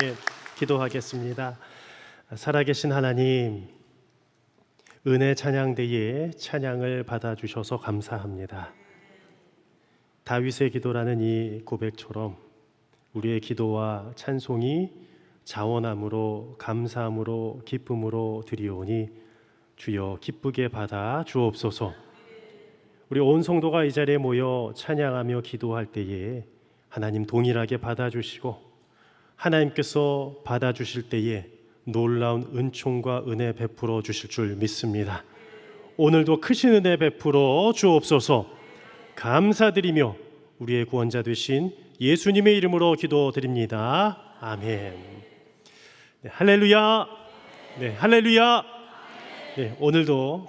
예, 기도하겠습니다. 살아계신 하나님, 은혜 찬양대에 찬양을 받아주셔서 감사합니다. 다윗의 기도라는 이 고백처럼 우리의 기도와 찬송이 자원함으로 감사함으로 기쁨으로 드리오니 주여 기쁘게 받아 주옵소서. 우리 온 성도가 이 자리에 모여 찬양하며 기도할 때에 하나님 동일하게 받아주시고 하나님께서 받아주실 때에 놀라운 은총과 은혜 베풀어 주실 줄 믿습니다. 오늘도 크신 은혜 베풀어 주옵소서. 감사드리며 우리의 구원자 되신 예수님의 이름으로 기도드립니다. 아멘. 네, 할렐루야. 네, 할렐루야. 네, 오늘도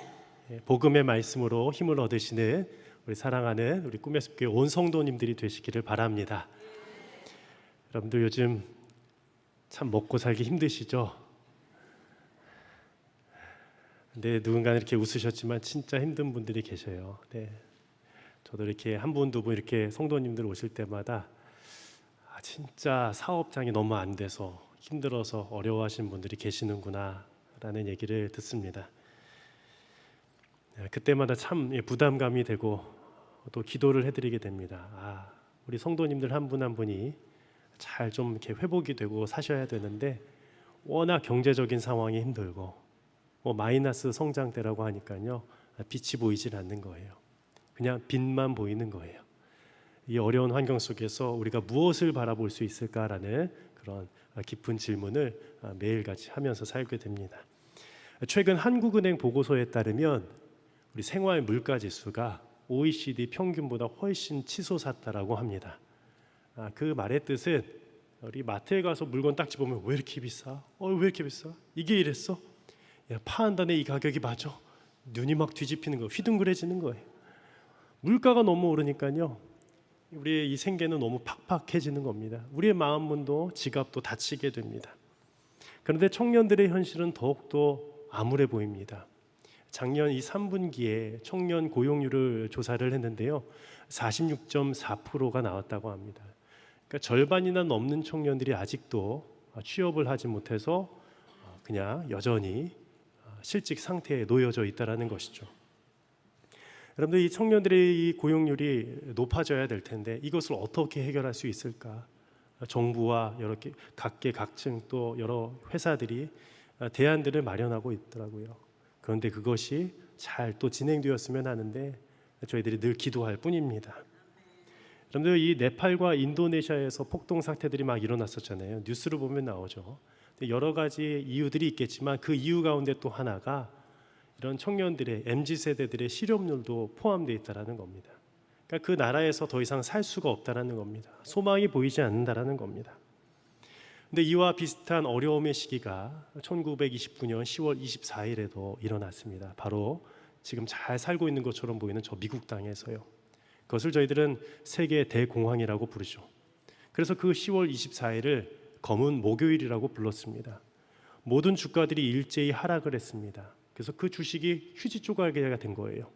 복음의 말씀으로 힘을 얻으시는 우리 사랑하는 우리 꿈의 숲교회 온 성도님들이 되시기를 바랍니다. 여러분들 요즘 참 먹고 살기 힘드시죠? 근데 누군가는 이렇게 웃으셨지만 진짜 힘든 분들이 계셔요. 네. 저도 이렇게 한 분, 두 분 이렇게 성도님들 오실 때마다 진짜 사업장이 너무 안 돼서 힘들어서 어려워하시는 분들이 계시는구나 라는 얘기를 듣습니다. 그때마다 참 부담감이 되고 또 기도를 해드리게 됩니다. 우리 성도님들 한 분 한 분이 잘 좀 이렇게 회복이 되고 사셔야 되는데 워낙 경제적인 상황이 힘들고 마이너스 성장대라고 하니까요, 빛이 보이질 않는 거예요. 그냥 빛만 보이는 거예요. 이 어려운 환경 속에서 우리가 무엇을 바라볼 수 있을까라는 그런 깊은 질문을 매일같이 하면서 살게 됩니다. 최근 한국은행 보고서에 따르면 우리 생활 물가 지수가 OECD 평균보다 훨씬 치솟았다라고 합니다. 그 말의 뜻은 우리 마트에 가서 물건 딱 집으면 왜 이렇게 비싸? 왜 이렇게 비싸? 이게 이랬어? 파한다네 이 가격이 맞아? 눈이 막 뒤집히는 거, 휘둥그레지는 거예요. 물가가 너무 오르니까요, 우리의 이 생계는 너무 팍팍해지는 겁니다. 우리의 마음문도 지갑도 닫히게 됩니다. 그런데 청년들의 현실은 더욱더 암울해 보입니다. 작년 이 3분기에 청년 고용률을 조사를 했는데요, 46.4%가 나왔다고 합니다. 그러니까 절반이나 넘는 청년들이 아직도 취업을 하지 못해서 그냥 여전히 실직 상태에 놓여져 있다는 것이죠. 여러분들, 이 청년들의 이 고용률이 높아져야 될 텐데 이것을 어떻게 해결할 수 있을까? 정부와 여러 각계각층 또 여러 회사들이 대안들을 마련하고 있더라고요. 그런데 그것이 잘 또 진행되었으면 하는데 저희들이 늘 기도할 뿐입니다. 여러분들, 이 네팔과 인도네시아에서 폭동 사태들이 막 일어났었잖아요. 뉴스를 보면 나오죠. 여러 가지 이유들이 있겠지만 그 이유 가운데 또 하나가 이런 청년들의 MZ세대들의 실업률도 포함되어 있다는 겁니다. 그러니까 그 나라에서 더 이상 살 수가 없다는 겁니다. 소망이 보이지 않는다는 겁니다. 근데 이와 비슷한 어려움의 시기가 1929년 10월 24일에도 일어났습니다. 바로 지금 잘 살고 있는 것처럼 보이는 저 미국 땅에서요. 그것을 저희들은 세계 대공황이라고 부르죠. 그래서 그 10월 24일을 검은 목요일이라고 불렀습니다. 모든 주가들이 일제히 하락을 했습니다. 그래서 그 주식이 휴지 조각이 된 거예요.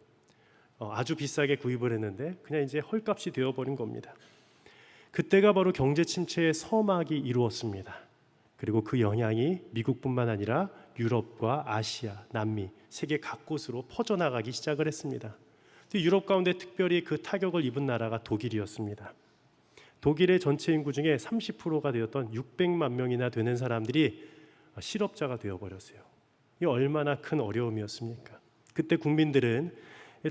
아주 비싸게 구입을 했는데 그냥 이제 헐값이 되어버린 겁니다. 그때가 바로 경제 침체의 서막이 이루었습니다. 그리고 그 영향이 미국뿐만 아니라 유럽과 아시아, 남미, 세계 각곳으로 퍼져나가기 시작을 했습니다. 유럽 가운데 특별히 그 타격을 입은 나라가 독일이었습니다. 독일의 전체 인구 중에 30%가 되었던 600만 명이나 되는 사람들이 실업자가 되어버렸어요. 이 얼마나 큰 어려움이었습니까? 그때 국민들은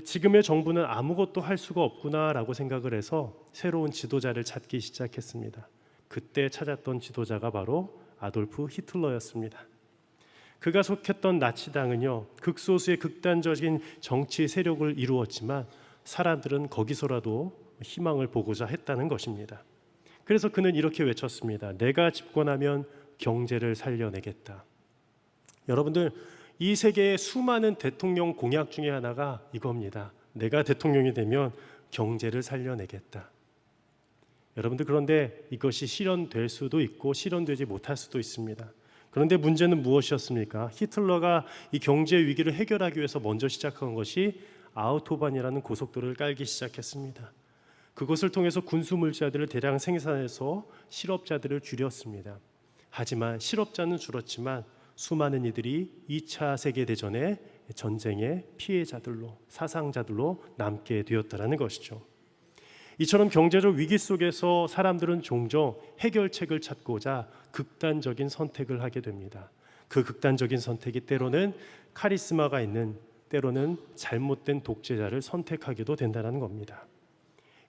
지금의 정부는 아무것도 할 수가 없구나라고 생각을 해서 새로운 지도자를 찾기 시작했습니다. 그때 찾았던 지도자가 바로 아돌프 히틀러였습니다. 그가 속했던 나치당은요, 극소수의 극단적인 정치 세력을 이루었지만 사람들은 거기서라도 희망을 보고자 했다는 것입니다. 그래서 그는 이렇게 외쳤습니다. 내가 집권하면 경제를 살려내겠다. 여러분들, 이 세계의 수많은 대통령 공약 중에 하나가 이겁니다. 내가 대통령이 되면 경제를 살려내겠다. 여러분들, 그런데 이것이 실현될 수도 있고 실현되지 못할 수도 있습니다. 그런데 문제는 무엇이었습니까? 히틀러가 이 경제 위기를 해결하기 위해서 먼저 시작한 것이 아우토반이라는 고속도로를 깔기 시작했습니다. 그것을 통해서 군수 물자들을 대량 생산해서 실업자들을 줄였습니다. 하지만 실업자는 줄었지만 수많은 이들이 2차 세계대전의 전쟁의 피해자들로, 사상자들로 남게 되었다는 것이죠. 이처럼 경제적 위기 속에서 사람들은 종종 해결책을 찾고자 극단적인 선택을 하게 됩니다. 그 극단적인 선택이 때로는 카리스마가 있는, 때로는 잘못된 독재자를 선택하기도 된다는 겁니다.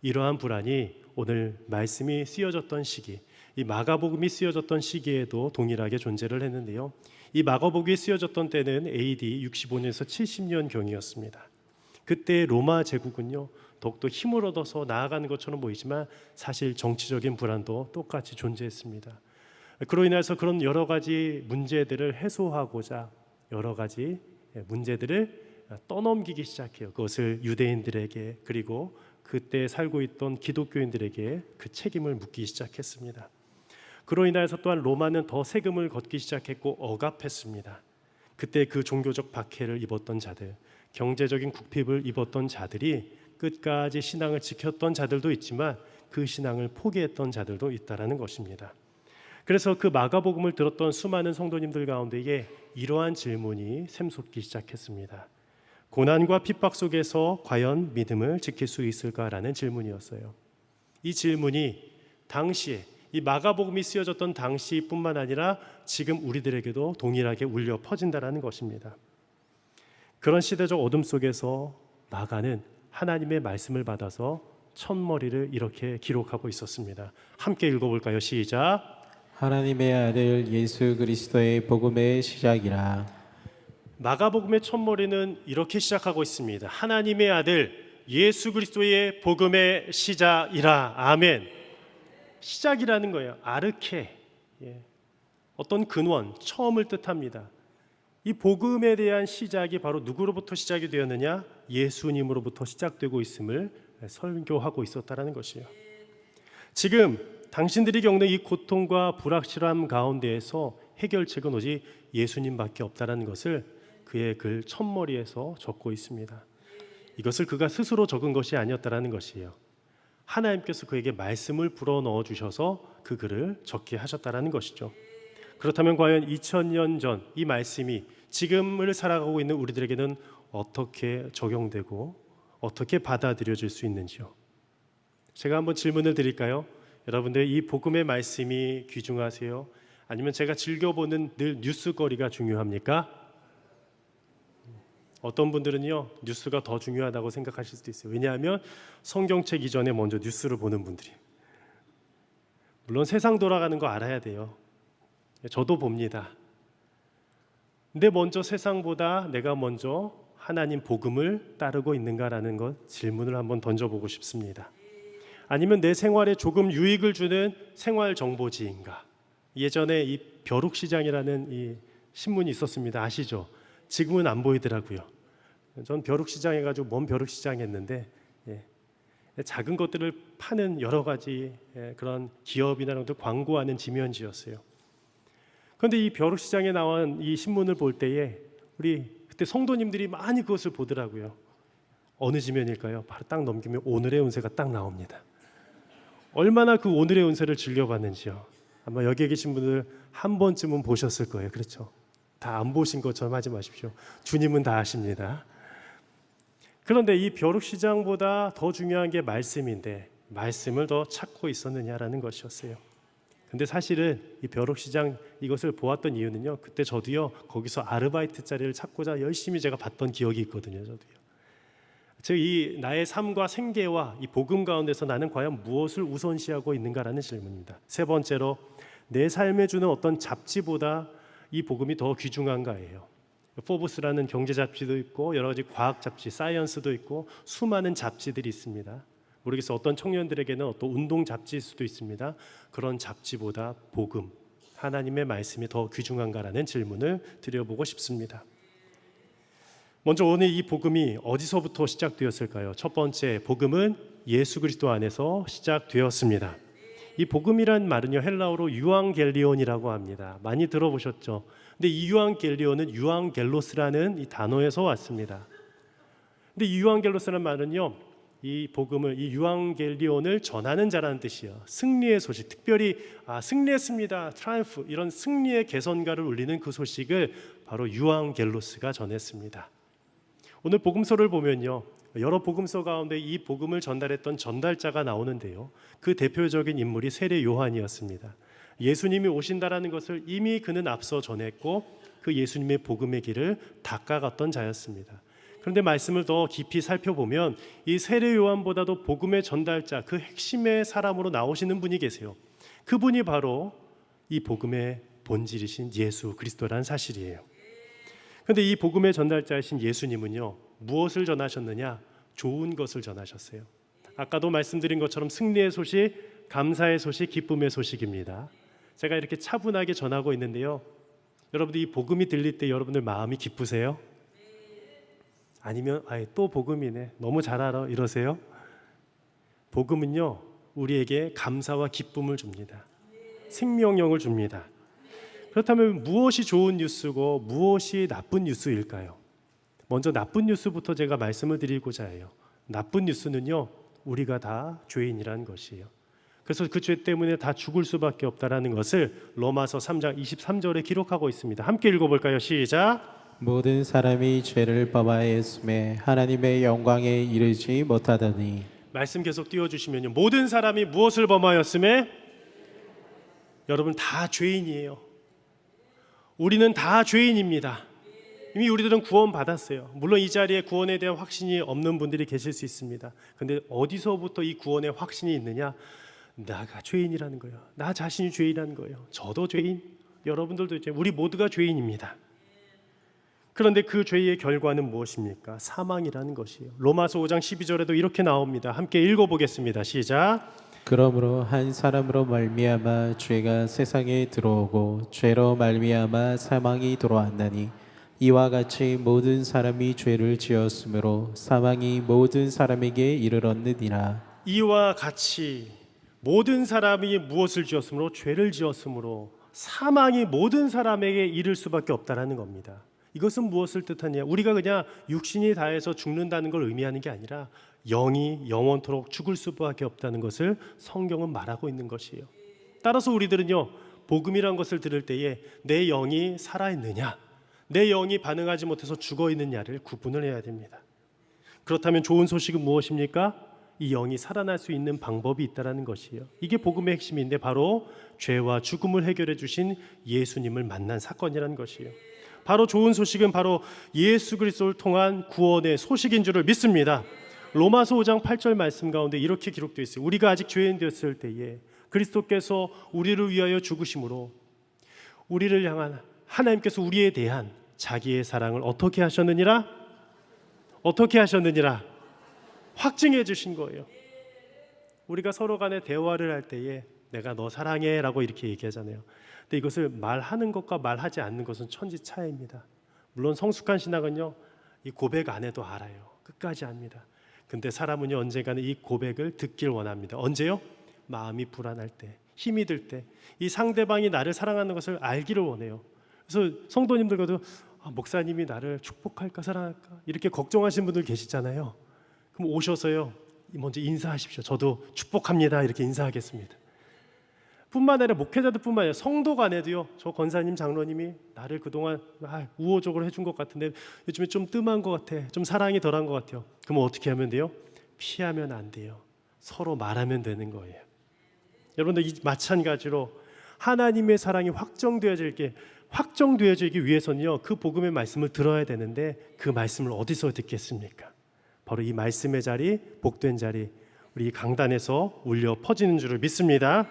이러한 불안이 오늘 말씀이 쓰여졌던 시기, 이 마가복음이 쓰여졌던 시기에도 동일하게 존재를 했는데요. 이 마가복음이 쓰여졌던 때는 AD 65년에서 70년 경이었습니다. 그때 로마 제국은요, 더욱더 힘을 얻어서 나아가는 것처럼 보이지만 사실 정치적인 불안도 똑같이 존재했습니다. 그로 인해서 그런 여러 가지 문제들을 해소하고자 여러 가지 문제들을 떠넘기기 시작해요. 그것을 유대인들에게, 그리고 그때 살고 있던 기독교인들에게 그 책임을 묻기 시작했습니다. 그로 인해서 또한 로마는 더 세금을 걷기 시작했고 억압했습니다. 그때 그 종교적 박해를 입었던 자들, 경제적인 국핍을 입었던 자들이 끝까지 신앙을 지켰던 자들도 있지만 그 신앙을 포기했던 자들도 있다라는 것입니다. 그래서 그 마가복음을 들었던 수많은 성도님들 가운데에 이러한 질문이 샘솟기 시작했습니다. 고난과 핍박 속에서 과연 믿음을 지킬 수 있을까라는 질문이었어요. 이 질문이 당시에 이 마가복음이 쓰여졌던 당시뿐만 아니라 지금 우리들에게도 동일하게 울려 퍼진다라는 것입니다. 그런 시대적 어둠 속에서 마가는 하나님의 말씀을 받아서 첫머리를 이렇게 기록하고 있었습니다. 함께 읽어볼까요? 시작. 하나님의 아들 예수 그리스도의 복음의 시작이라. 마가복음의 첫머리는 이렇게 시작하고 있습니다. 하나님의 아들 예수 그리스도의 복음의 시작이라. 아멘. 시작이라는 거예요. 아르케, 어떤 근원, 처음을 뜻합니다. 이 복음에 대한 시작이 바로 누구로부터 시작이 되었느냐? 예수님으로부터 시작되고 있음을 설교하고 있었다는 것이에요. 지금 당신들이 겪는 이 고통과 불확실함 가운데에서 해결책은 오직 예수님밖에 없다는 것을 그의 글 첫머리에서 적고 있습니다. 이것을 그가 스스로 적은 것이 아니었다는 것이에요. 하나님께서 그에게 말씀을 불어넣어 주셔서 그 글을 적게 하셨다는 것이죠. 그렇다면 과연 2000년 전 이 말씀이 지금을 살아가고 있는 우리들에게는 어떻게 적용되고 어떻게 받아들여질 수 있는지요? 제가 한번 질문을 드릴까요? 여러분들 이 복음의 말씀이 귀중하세요? 아니면 제가 즐겨보는 늘 뉴스거리가 중요합니까? 어떤 분들은요, 뉴스가 더 중요하다고 생각하실 수도 있어요. 왜냐하면 성경책 이전에 먼저 뉴스를 보는 분들이. 물론 세상 돌아가는 거 알아야 돼요. 저도 봅니다. 근데 먼저 세상보다 내가 먼저 하나님 복음을 따르고 있는가라는 것 질문을 한번 던져보고 싶습니다. 아니면 내 생활에 조금 유익을 주는 생활 정보지인가? 예전에 이 벼룩시장이라는 이 신문이 있었습니다. 아시죠? 지금은 안 보이더라고요. 전 벼룩시장 해가지고 뭔 벼룩시장 했는데 작은 것들을 파는 여러 가지 그런 기업이나 이런 것들 광고하는 지면지였어요. 그런데 이 벼룩시장에 나온 이 신문을 볼 때에 우리 그때 성도님들이 많이 그것을 보더라고요. 어느 지면일까요? 바로 딱 넘기면 오늘의 운세가 딱 나옵니다. 얼마나 그 오늘의 운세를 즐겨봤는지요. 아마 여기에 계신 분들 한 번쯤은 보셨을 거예요. 그렇죠? 다 안 보신 것처럼 하지 마십시오. 주님은 다 아십니다. 그런데 이 벼룩시장보다 더 중요한 게 말씀인데 말씀을 더 찾고 있었느냐라는 것이었어요. 근데 사실은 이 벼룩시장 이것을 보았던 이유는요, 그때 저도요 거기서 아르바이트 자리를 찾고자 열심히 제가 봤던 기억이 있거든요. 저도요. 즉 이 나의 삶과 생계와 이 복음 가운데서 나는 과연 무엇을 우선시하고 있는가라는 질문입니다. 세 번째로 내 삶에 주는 어떤 잡지보다 이 복음이 더 귀중한가예요. 포브스라는 경제 잡지도 있고 여러 가지 과학 잡지, 사이언스도 있고 수많은 잡지들이 있습니다. 모르겠어요. 어떤 청년들에게는 어떤 운동 잡지일 수도 있습니다. 그런 잡지보다 복음, 하나님의 말씀이 더 귀중한가라는 질문을 드려보고 싶습니다. 먼저 오늘 이 복음이 어디서부터 시작되었을까요? 첫 번째, 복음은 예수 그리스도 안에서 시작되었습니다. 이 복음이란 말은요, 헬라어로 유앙겔리온이라고 합니다. 많이 들어보셨죠? 근데 이 유앙겔리온은 유앙겔로스라는 이 단어에서 왔습니다. 근데 이 유앙겔로스라는 말은요, 이 복음을, 이 유앙겔리온을 전하는 자라는 뜻이요. 승리의 소식, 특별히 승리했습니다, 트라이프, 이런 승리의 개선가를 울리는 그 소식을 바로 유앙겔로스가 전했습니다. 오늘 복음서를 보면요, 여러 복음서 가운데 이 복음을 전달했던 전달자가 나오는데요, 그 대표적인 인물이 세례 요한이었습니다. 예수님이 오신다라는 것을 이미 그는 앞서 전했고 그 예수님의 복음의 길을 닦아갔던 자였습니다. 그런데 말씀을 더 깊이 살펴보면 이 세례 요한보다도 복음의 전달자, 그 핵심의 사람으로 나오시는 분이 계세요. 그분이 바로 이 복음의 본질이신 예수 그리스도라는 사실이에요. 그런데 이 복음의 전달자이신 예수님은요, 무엇을 전하셨느냐? 좋은 것을 전하셨어요. 아까도 말씀드린 것처럼 승리의 소식, 감사의 소식, 기쁨의 소식입니다. 제가 이렇게 차분하게 전하고 있는데요, 여러분들 이 복음이 들릴 때 여러분들 마음이 기쁘세요? 아니면 또 복음이네, 너무 잘 알아, 이러세요? 복음은요, 우리에게 감사와 기쁨을 줍니다. 생명력을 줍니다. 그렇다면 무엇이 좋은 뉴스고 무엇이 나쁜 뉴스일까요? 먼저 나쁜 뉴스부터 제가 말씀을 드리고자 해요. 나쁜 뉴스는요, 우리가 다 죄인이라는 것이에요. 그래서 그 죄 때문에 다 죽을 수밖에 없다라는 것을 로마서 3장 23절에 기록하고 있습니다. 함께 읽어볼까요? 시작. 모든 사람이 죄를 범하였음에 하나님의 영광에 이르지 못하더니. 말씀 계속 띄워주시면요, 모든 사람이 무엇을 범하였음에? 여러분 다 죄인이에요. 우리는 다 죄인입니다. 이미 우리들은 구원 받았어요. 물론 이 자리에 구원에 대한 확신이 없는 분들이 계실 수 있습니다. 근데 어디서부터 이 구원의 확신이 있느냐? 나가 죄인이라는 거예요. 나 자신이 죄인이라는 거예요. 저도 죄인, 여러분들도 죄인, 우리 모두가 죄인입니다. 그런데 그 죄의 결과는 무엇입니까? 사망이라는 것이에요. 로마서 5장 12절에도 이렇게 나옵니다. 함께 읽어보겠습니다. 시작. 그러므로 한 사람으로 말미암아 죄가 세상에 들어오고 죄로 말미암아 사망이 들어왔나니 이와 같이 모든 사람이 죄를 지었으므로 사망이 모든 사람에게 이르렀느니라. 이와 같이 모든 사람이 무엇을 지었으므로? 죄를 지었으므로 사망이 모든 사람에게 이를 수밖에 없다라는 겁니다. 이것은 무엇을 뜻하냐? 우리가 그냥 육신이 다해서 죽는다는 걸 의미하는 게 아니라 영이 영원토록 죽을 수밖에 없다는 것을 성경은 말하고 있는 것이에요. 따라서 우리들은요, 복음이란 것을 들을 때에 내 영이 살아있느냐, 내 영이 반응하지 못해서 죽어있느냐를 구분을 해야 됩니다. 그렇다면 좋은 소식은 무엇입니까? 이 영이 살아날 수 있는 방법이 있다는 것이에요. 이게 복음의 핵심인데 바로 죄와 죽음을 해결해 주신 예수님을 만난 사건이라는 것이에요. 바로 좋은 소식은 바로 예수 그리스도를 통한 구원의 소식인 줄을 믿습니다. 로마서 5장 8절 말씀 가운데 이렇게 기록되어 있어요. 우리가 아직 죄인 되었을 때에 그리스도께서 우리를 위하여 죽으심으로 우리를 향한 하나님께서 우리에 대한 자기의 사랑을 어떻게 하셨느니라? 어떻게 하셨느니라? 확증해 주신 거예요. 우리가 서로 간에 대화를 할 때에 내가 너 사랑해 라고 이렇게 얘기하잖아요. 근데 이것을 말하는 것과 말하지 않는 것은 천지 차이입니다. 물론 성숙한 신앙은요, 이 고백 안 해도 알아요. 끝까지 압니다. 근데 사람은요, 언젠가는 이 고백을 듣길 원합니다. 언제요? 마음이 불안할 때, 힘이 들 때, 이 상대방이 나를 사랑하는 것을 알기를 원해요. 그래서 성도님들과도 목사님이 나를 축복할까 사랑할까 이렇게 걱정하시는 분들 계시잖아요. 그럼 오셔서요, 먼저 인사하십시오. 저도 축복합니다 이렇게 인사하겠습니다. 뿐만 아니라 목회자들 뿐만 아니라 성도 간에도요, 저 권사님 장로님이 나를 그동안 우호적으로 해준 것 같은데 요즘에 좀 뜸한 것 같아, 좀 사랑이 덜한 것 같아요. 그럼 어떻게 하면 돼요? 피하면 안 돼요. 서로 말하면 되는 거예요. 여러분들, 이 마찬가지로 하나님의 사랑이 확정되어지기 위해서는요, 그 복음의 말씀을 들어야 되는데 그 말씀을 어디서 듣겠습니까? 바로 이 말씀의 자리, 복된 자리, 우리 강단에서 울려 퍼지는 줄을 믿습니다.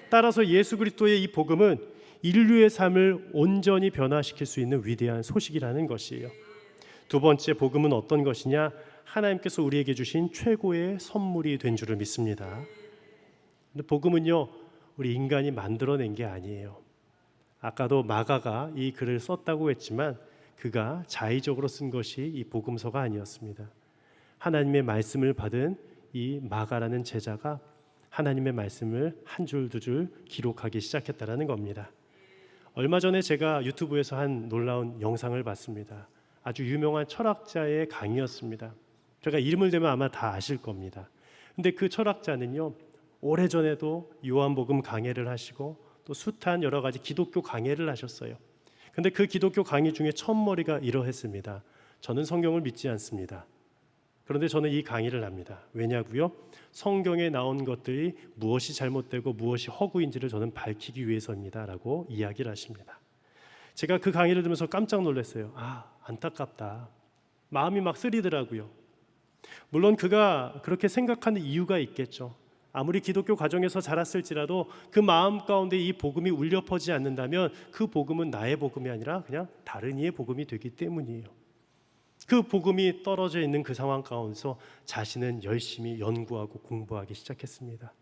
따라서 예수 그리스도의 이 복음은 인류의 삶을 온전히 변화시킬 수 있는 위대한 소식이라는 것이에요. 두 번째, 복음은 어떤 것이냐? 하나님께서 우리에게 주신 최고의 선물이 된 줄을 믿습니다. 근데 복음은요, 우리 인간이 만들어낸 게 아니에요. 아까도 마가가 이 글을 썼다고 했지만 그가 자의적으로 쓴 것이 이 복음서가 아니었습니다. 하나님의 말씀을 받은 이 마가라는 제자가 하나님의 말씀을 한 줄 두 줄 기록하기 시작했다라는 겁니다. 얼마 전에 제가 유튜브에서 한 놀라운 영상을 봤습니다. 아주 유명한 철학자의 강의였습니다. 제가 이름을 대면 아마 다 아실 겁니다. 근데 그 철학자는요, 오래전에도 요한복음 강해를 하시고 또 숱한 여러 가지 기독교 강해를 하셨어요. 근데 그 기독교 강의 중에 첫머리가 이러했습니다. 저는 성경을 믿지 않습니다. 그런데 저는 이 강의를 합니다. 왜냐고요? 성경에 나온 것들이 무엇이 잘못되고 무엇이 허구인지를 저는 밝히기 위해서입니다 라고 이야기를 하십니다. 제가 그 강의를 들으면서 깜짝 놀랐어요. 아, 안타깝다. 마음이 막 쓰리더라고요. 물론 그가 그렇게 생각하는 이유가 있겠죠. 아무리 기독교 가정에서 자랐을지라도 그 마음 가운데 이 복음이 울려 퍼지지 않는다면 그 복음은 나의 복음이 아니라 그냥 다른 이의 복음이 되기 때문이에요. 그 복음이 떨어져 있는 그 상황 가운데서 자신은 열심히 연구하고 공부하기 시작했습니다.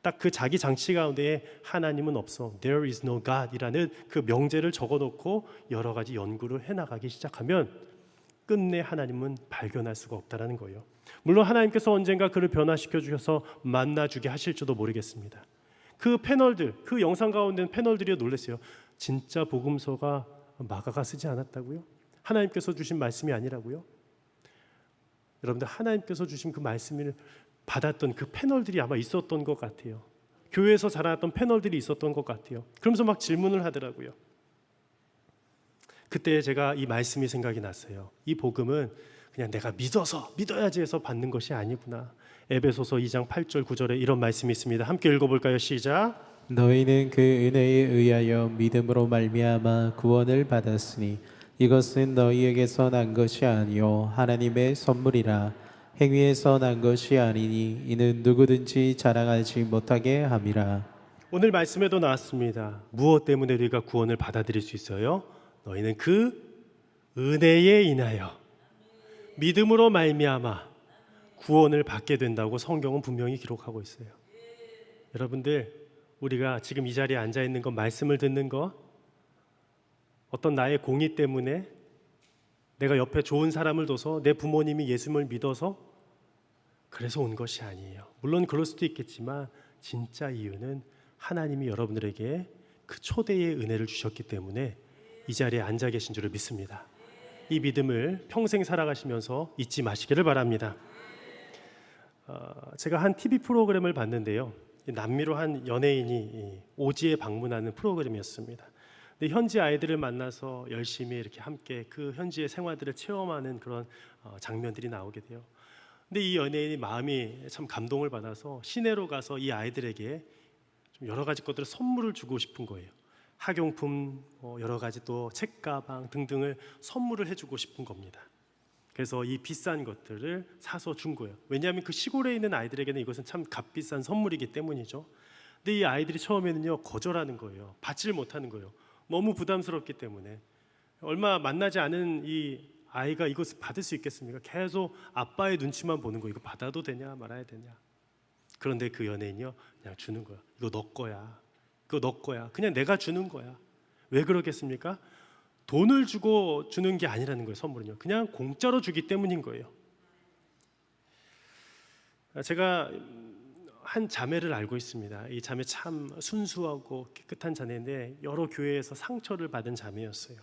딱 그 자기 장치 가운데에 하나님은 없어, There is no God 이라는 그 명제를 적어놓고 여러 가지 연구를 해나가기 시작하면 끝내 하나님은 발견할 수가 없다는 거예요. 물론 하나님께서 언젠가 그를 변화시켜 주셔서 만나주게 하실지도 모르겠습니다. 그 패널들, 그 영상 가운데 있는 패널들이 놀랐어요. 진짜 복음서가 마가가 쓰지 않았다고요? 하나님께서 주신 말씀이 아니라고요? 여러분들, 하나님께서 주신 그 말씀을 받았던 그 패널들이 아마 있었던 것 같아요. 교회에서 자라났던 패널들이 있었던 것 같아요. 그러면서 막 질문을 하더라고요. 그때 제가 이 말씀이 생각이 났어요. 이 복음은 그냥 내가 믿어야지 해서 받는 것이 아니구나. 에베소서 2장 8절 9절에 이런 말씀이 있습니다. 함께 읽어볼까요? 시작. 너희는 그 은혜에 의하여 믿음으로 말미암아 구원을 받았으니 이것은 너희에게서 난 것이 아니요 하나님의 선물이라. 행위에서 난 것이 아니니 이는 누구든지 자랑하지 못하게 함이라. 오늘 말씀에도 나왔습니다. 무엇 때문에 우리가 구원을 받아들일 수 있어요? 너희는 그 은혜에 인하여 믿음으로 말미암아 구원을 받게 된다고 성경은 분명히 기록하고 있어요. 여러분들, 우리가 지금 이 자리에 앉아 있는 것, 말씀을 듣는 것, 어떤 나의 공의 때문에 내가 옆에 좋은 사람을 둬서 내 부모님이 예수님을 믿어서 그래서 온 것이 아니에요. 물론 그럴 수도 있겠지만 진짜 이유는 하나님이 여러분들에게 그 초대의 은혜를 주셨기 때문에 이 자리에 앉아 계신 줄을 믿습니다. 이 믿음을 평생 살아가시면서 잊지 마시기를 바랍니다. 제가 한 TV 프로그램을 봤는데요. 남미로 한 연예인이 오지에 방문하는 프로그램이었습니다. 근데 현지 아이들을 만나서 열심히 이렇게 함께 그 현지의 생활들을 체험하는 그런 장면들이 나오게 돼요. 근데 이 연예인이 마음이 참 감동을 받아서 시내로 가서 이 아이들에게 좀 여러 가지 것들을 선물을 주고 싶은 거예요. 학용품, 여러 가지 또 책가방 등등을 선물을 해주고 싶은 겁니다. 그래서 이 비싼 것들을 사서 준 거예요. 왜냐하면 그 시골에 있는 아이들에게는 이것은 참 값비싼 선물이기 때문이죠. 근데 이 아이들이 처음에는요 거절하는 거예요. 받지를 못하는 거예요. 너무 부담스럽기 때문에. 얼마 만나지 않은 이 아이가 이것을 받을 수 있겠습니까? 계속 아빠의 눈치만 보는 거예요. 이거 받아도 되냐 말아야 되냐. 그런데 그 연예인이요 그냥 주는 거야. 이거 너 거야. 그거 너 거야. 그냥 내가 주는 거야. 왜 그러겠습니까? 돈을 주고 주는 게 아니라는 거예요. 선물은요. 그냥 공짜로 주기 때문인 거예요. 제가 한 자매를 알고 있습니다. 이 자매 참 순수하고 깨끗한 자매인데 여러 교회에서 상처를 받은 자매였어요.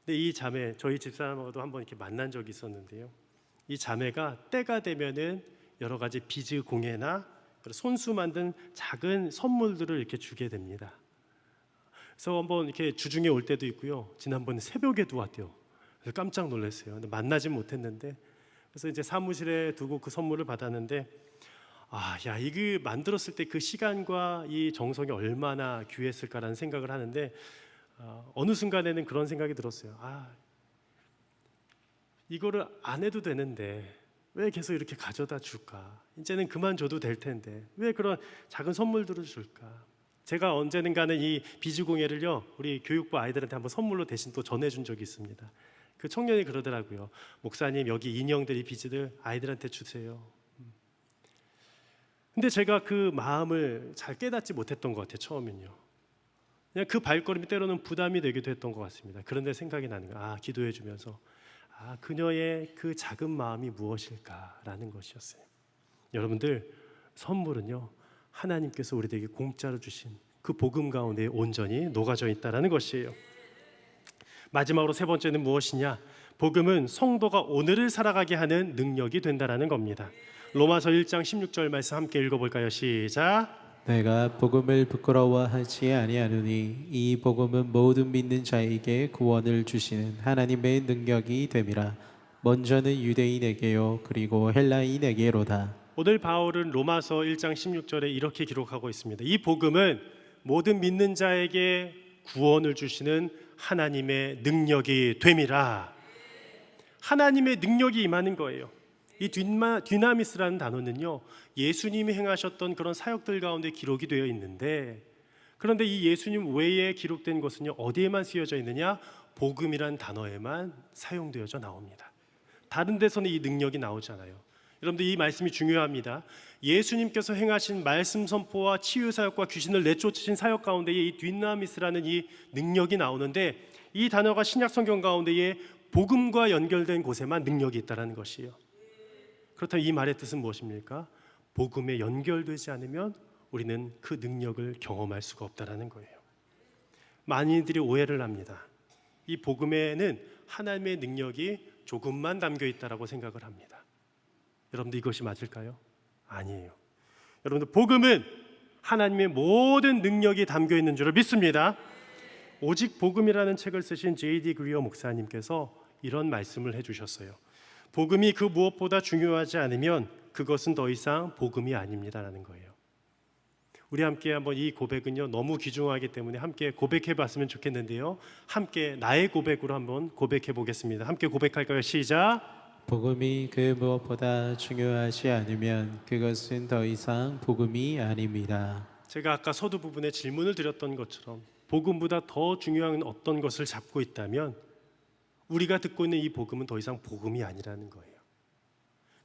근데 이 자매, 저희 집사람하고도 한번 이렇게 만난 적이 있었는데요. 이 자매가 때가 되면은 여러 가지 비즈 공예나 손수 만든 작은 선물들을 이렇게 주게 됩니다. 그래서 한번 이렇게 주중에 올 때도 있고요. 지난번에 새벽에도 왔대요. 그래서 깜짝 놀랐어요. 근데 만나진 못했는데, 그래서 이제 사무실에 두고 그 선물을 받았는데, 야, 이게 만들었을 때 그 시간과 이 정성이 얼마나 귀했을까라는 생각을 하는데, 어느 순간에는 그런 생각이 들었어요. 이거를 안 해도 되는데 왜 계속 이렇게 가져다 줄까? 이제는 그만 줘도 될 텐데 왜 그런 작은 선물들을 줄까? 제가 언제는가는 이 비즈공예를요 우리 교육부 아이들한테 한번 선물로 대신 또 전해준 적이 있습니다. 그 청년이 그러더라고요. 목사님, 여기 인형들, 이 비즈들 아이들한테 주세요. 근데 제가 그 마음을 잘 깨닫지 못했던 것 같아요. 처음엔요. 그냥 그 발걸음이 때로는 부담이 되기도 했던 것 같습니다. 그런데 생각이 나는 거예요. 기도해 주면서 그녀의 그 작은 마음이 무엇일까라는 것이었어요. 여러분들, 선물은요 하나님께서 우리에게 공짜로 주신 그 복음 가운데 온전히 녹아져 있다라는 것이에요. 마지막으로 세 번째는 무엇이냐? 복음은 성도가 오늘을 살아가게 하는 능력이 된다라는 겁니다. 로마서 1장 16절 말씀 함께 읽어볼까요? 시작. 내가 복음을 부끄러워하지 아니하노니 이 복음은 모든 믿는 자에게 구원을 주시는 하나님의 능력이 됨이라. 먼저는 유대인에게요 그리고 헬라인에게로다. 오늘 바울은 로마서 1장 16절에 이렇게 기록하고 있습니다. 이 복음은 모든 믿는 자에게 구원을 주시는 하나님의 능력이 됨이라. 하나님의 능력이 임하는 거예요. 이 dynamis라는 단어는요, 예수님이 행하셨던 그런 사역들 가운데 기록이 되어 있는데, 그런데 이 예수님 외에 기록된 것은요, 어디에만 쓰여져 있느냐? 복음이란 단어에만 사용되어져 나옵니다. 다른 데서는 이 능력이 나오잖아요. 여러분들 이 말씀이 중요합니다. 예수님께서 행하신 말씀 선포와 치유 사역과 귀신을 내쫓으신 사역 가운데에 이 dynamis라는 이 능력이 나오는데, 이 단어가 신약 성경 가운데에 복음과 연결된 곳에만 능력이 있다는 것이에요. 그렇다면 이 말의 뜻은 무엇입니까? 복음에 연결되지 않으면 우리는 그 능력을 경험할 수가 없다는 거예요. 많이들이 오해를 합니다. 이 복음에는 하나님의 능력이 조금만 담겨 있다고 생각을 합니다. 여러분들 이것이 맞을까요? 아니에요. 여러분들 복음은 하나님의 모든 능력이 담겨 있는 줄을 믿습니다. 오직 복음이라는 책을 쓰신 J.D. 그리어 목사님께서 이런 말씀을 해주셨어요. 복음이 그 무엇보다 중요하지 않으면 그것은 더 이상 복음이 아닙니다라는 거예요. 우리 함께 한번 이 고백은요, 너무 귀중하기 때문에 함께 고백해 봤으면 좋겠는데요, 함께 나의 고백으로 한번 고백해 보겠습니다. 함께 고백할까요? 시작. 복음이 그 무엇보다 중요하지 않으면 그것은 더 이상 복음이 아닙니다. 제가 아까 서두 부분에 질문을 드렸던 것처럼 복음보다 더 중요한 어떤 것을 잡고 있다면 우리가 듣고 있는 이 복음은 더 이상 복음이 아니라는 거예요.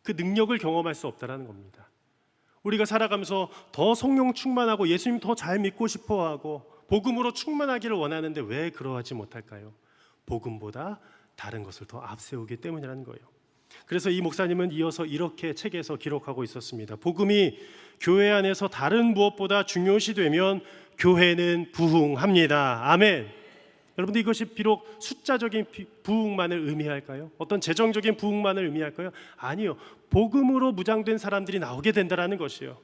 그 능력을 경험할 수 없다는 겁니다. 우리가 살아가면서 더 성령 충만하고 예수님 더 잘 믿고 싶어하고 복음으로 충만하기를 원하는데 왜 그러하지 못할까요? 복음보다 다른 것을 더 앞세우기 때문이라는 거예요. 그래서 이 목사님은 이어서 이렇게 책에서 기록하고 있었습니다. 복음이 교회 안에서 다른 무엇보다 중요시 되면 교회는 부흥합니다. 아멘. 여러분들 이것이 비록 숫자적인 부흥만을 의미할까요? 어떤 재정적인 부흥만을 의미할까요? 아니요. 복음으로 무장된 사람들이 나오게 된다는 것이요.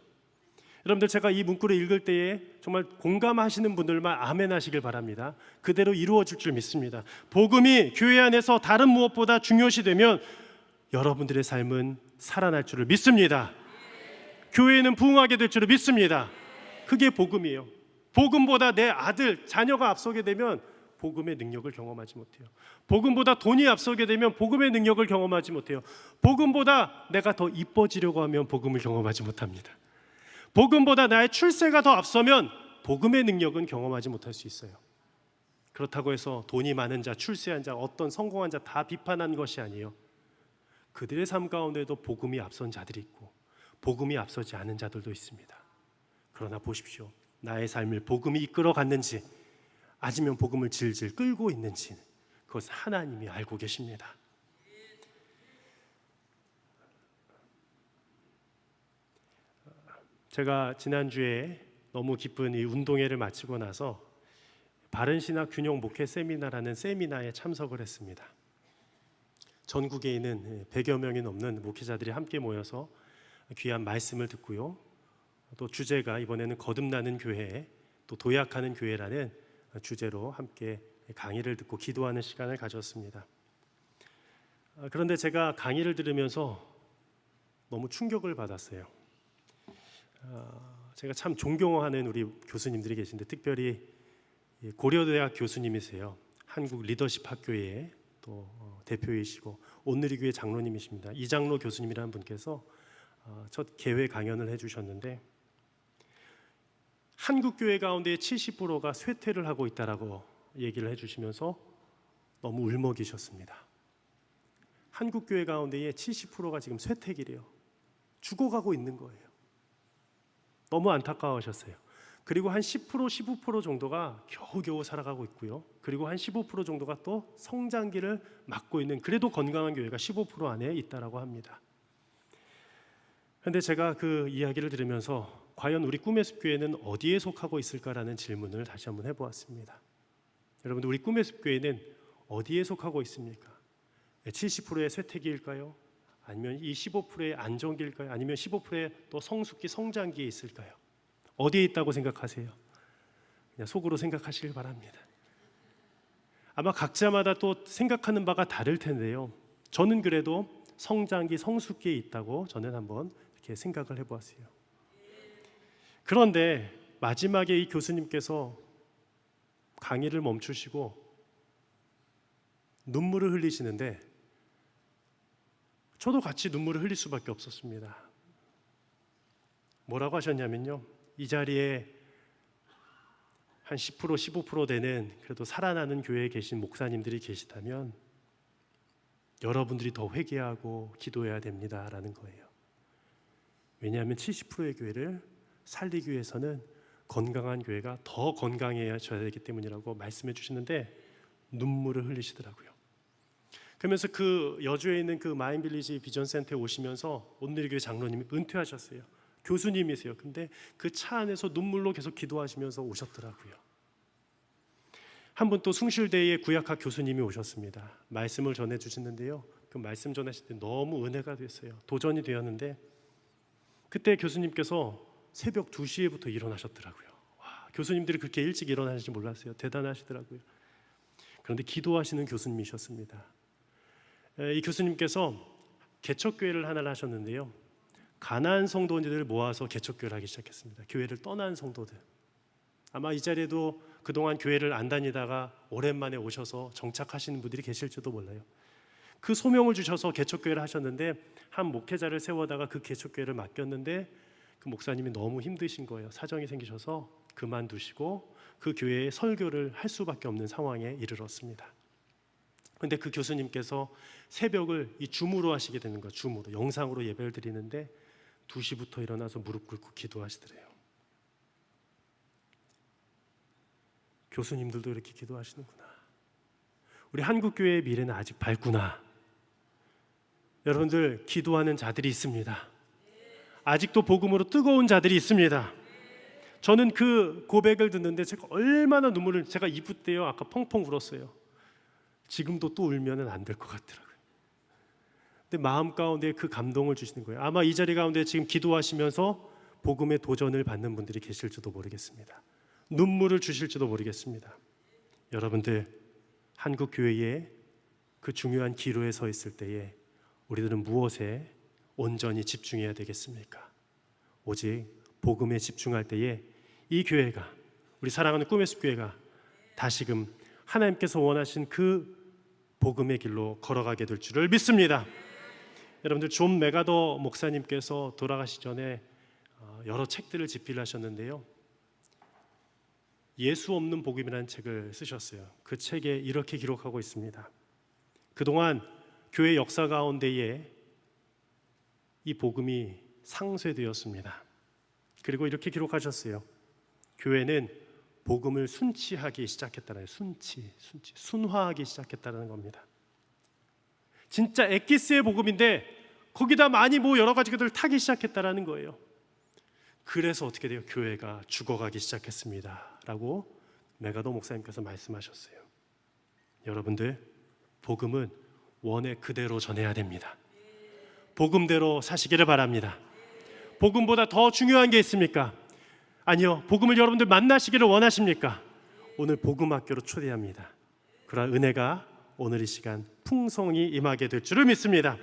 여러분들 제가 이 문구를 읽을 때에 정말 공감하시는 분들만 아멘 하시길 바랍니다. 그대로 이루어질 줄 믿습니다. 복음이 교회 안에서 다른 무엇보다 중요시 되면 여러분들의 삶은 살아날 줄을 믿습니다. 교회는 부흥하게 될 줄을 믿습니다. 그게 복음이에요. 복음보다 내 아들, 자녀가 앞서게 되면 복음의 능력을 경험하지 못해요. 복음보다 돈이 앞서게 되면 복음의 능력을 경험하지 못해요. 복음보다 내가 더 이뻐지려고 하면 복음을 경험하지 못합니다. 복음보다 나의 출세가 더 앞서면 복음의 능력은 경험하지 못할 수 있어요. 그렇다고 해서 돈이 많은 자, 출세한 자, 어떤 성공한 자 다 비판한 것이 아니에요. 그들의 삶 가운데도 복음이 앞선 자들이 있고 복음이 앞서지 않은 자들도 있습니다. 그러나 보십시오. 나의 삶을 복음이 이끌어 갔는지 아니면 복음을 질질 끌고 있는지 그것은 하나님이 알고 계십니다. 제가 지난주에 너무 기쁜 이 운동회를 마치고 나서 바른신학 균형 목회 세미나라는 세미나에 참석을 했습니다. 전국에 있는 100여 명이 넘는 목회자들이 함께 모여서 귀한 말씀을 듣고요. 또 주제가 이번에는 거듭나는 교회, 또 도약하는 교회라는 주제로 함께 강의를 듣고 기도하는 시간을 가졌습니다. 그런데 제가 강의를 들으면서 너무 충격을 받았어요. 제가 참 존경하는 우리 교수님들이 계신데 특별히 고려대학 교수님이세요. 한국 리더십 학교의 또 대표이시고 온누리교회 장로님이십니다. 이장로 교수님이라는 분께서 첫 개회 강연을 해주셨는데 한국 교회 가운데 70%가 쇠퇴를 하고 있다라고 얘기를 해주시면서 너무 울먹이셨습니다. 한국 교회 가운데의 70%가 지금 쇠퇴길이에요. 죽어가고 있는 거예요. 너무 안타까워하셨어요. 그리고 한 10%, 15% 정도가 겨우겨우 살아가고 있고요. 그리고 한 15% 정도가 또 성장기를 맞고 있는 그래도 건강한 교회가 15% 안에 있다라고 합니다. 그런데 제가 그 이야기를 들으면서 과연 우리 꿈의 숲교회는 어디에 속하고 있을까라는 질문을 다시 한번 해보았습니다. 여러분들 우리 꿈의 숲교회는 어디에 속하고 있습니까? 70%의 쇠퇴기일까요? 아니면 이 15%의 안정기일까요? 아니면 15%의 또 성숙기, 성장기에 있을까요? 어디에 있다고 생각하세요? 그냥 속으로 생각하시길 바랍니다. 아마 각자마다 또 생각하는 바가 다를 텐데요. 저는 그래도 성장기, 성숙기에 있다고 저는 한번 이렇게 생각을 해보았어요. 그런데 마지막에 이 교수님께서 강의를 멈추시고 눈물을 흘리시는데 저도 같이 눈물을 흘릴 수밖에 없었습니다. 뭐라고 하셨냐면요, 이 자리에 한 10%, 15% 되는 그래도 살아나는 교회에 계신 목사님들이 계시다면 여러분들이 더 회개하고 기도해야 됩니다라는 거예요. 왜냐하면 70%의 교회를 살리기 위해서는 건강한 교회가 더 건강해져야 되기 때문이라고 말씀해 주시는데 눈물을 흘리시더라고요. 그러면서 그 여주에 있는 그 마인빌리지 비전센터에 오시면서 온누리교회 장로님이 은퇴하셨어요. 교수님이세요. 근데 그 차 안에서 눈물로 계속 기도하시면서 오셨더라고요. 한 분 또 숭실대의 구약학 교수님이 오셨습니다. 말씀을 전해 주시는데요, 그 말씀 전하실 때 너무 은혜가 됐어요. 도전이 되었는데 그때 교수님께서 새벽 2시에부터 일어나셨더라고요. 와, 교수님들이 그렇게 일찍 일어나실지 몰랐어요. 대단하시더라고요. 그런데 기도하시는 교수님이셨습니다. 이 교수님께서 개척교회를 하나를 하셨는데요, 가난한 성도들을 모아서 개척교회를 하기 시작했습니다. 교회를 떠난 성도들. 아마 이 자리에도 그동안 교회를 안 다니다가 오랜만에 오셔서 정착하시는 분들이 계실지도 몰라요. 그 소명을 주셔서 개척교회를 하셨는데 한 목회자를 세워다가 그 개척교회를 맡겼는데 그 목사님이 너무 힘드신 거예요. 사정이 생기셔서 그만두시고 그 교회에 설교를 할 수밖에 없는 상황에 이르렀습니다. 그런데 그 교수님께서 새벽을 이 줌으로 하시게 되는 거예요. 줌으로, 영상으로 예배를 드리는데 2시부터 일어나서 무릎 꿇고 기도하시더래요. 교수님들도 이렇게 기도하시는구나. 우리 한국교회의 미래는 아직 밝구나. 여러분들, 기도하는 자들이 있습니다. 아직도 복음으로 뜨거운 자들이 있습니다. 저는 그 고백을 듣는데 제가 얼마나 눈물을, 제가 2부 때요 아까 펑펑 울었어요. 지금도 또 울면은 안 될 것 같더라고요. 근데 마음 가운데 그 감동을 주시는 거예요. 아마 이 자리 가운데 지금 기도하시면서 복음의 도전을 받는 분들이 계실지도 모르겠습니다. 눈물을 주실지도 모르겠습니다. 여러분들, 한국 교회에 그 중요한 기로에 서 있을 때에 우리들은 무엇에 온전히 집중해야 되겠습니까? 오직 복음에 집중할 때에 이 교회가, 우리 사랑하는 꿈의 숲 교회가 다시금 하나님께서 원하신 그 복음의 길로 걸어가게 될 줄을 믿습니다. 여러분들, 존 메가더 목사님께서 돌아가시 전에 여러 책들을 집필하셨는데요, 예수 없는 복음이라는 책을 쓰셨어요. 그 책에 이렇게 기록하고 있습니다. 그동안 교회 역사 가운데에 이 복음이 상쇄되었습니다. 그리고 이렇게 기록하셨어요. 교회는 복음을 순치하기 시작했다는, 순화하기 시작했다는 겁니다. 진짜 엑기스의 복음인데 거기다 많이 여러 가지 것들을 타기 시작했다는 거예요. 그래서 어떻게 돼요? 교회가 죽어가기 시작했습니다 라고 메가더 목사님께서 말씀하셨어요. 여러분들, 복음은 원의 그대로 전해야 됩니다. 복음대로 사시기를 바랍니다. 복음보다 더 중요한 게 있습니까? 아니요. 복음을 여러분들 만나시기를 원하십니까? 오늘 복음학교로 초대합니다. 그러한 은혜가 오늘 이 시간 풍성히 임하게 될 줄을 믿습니다.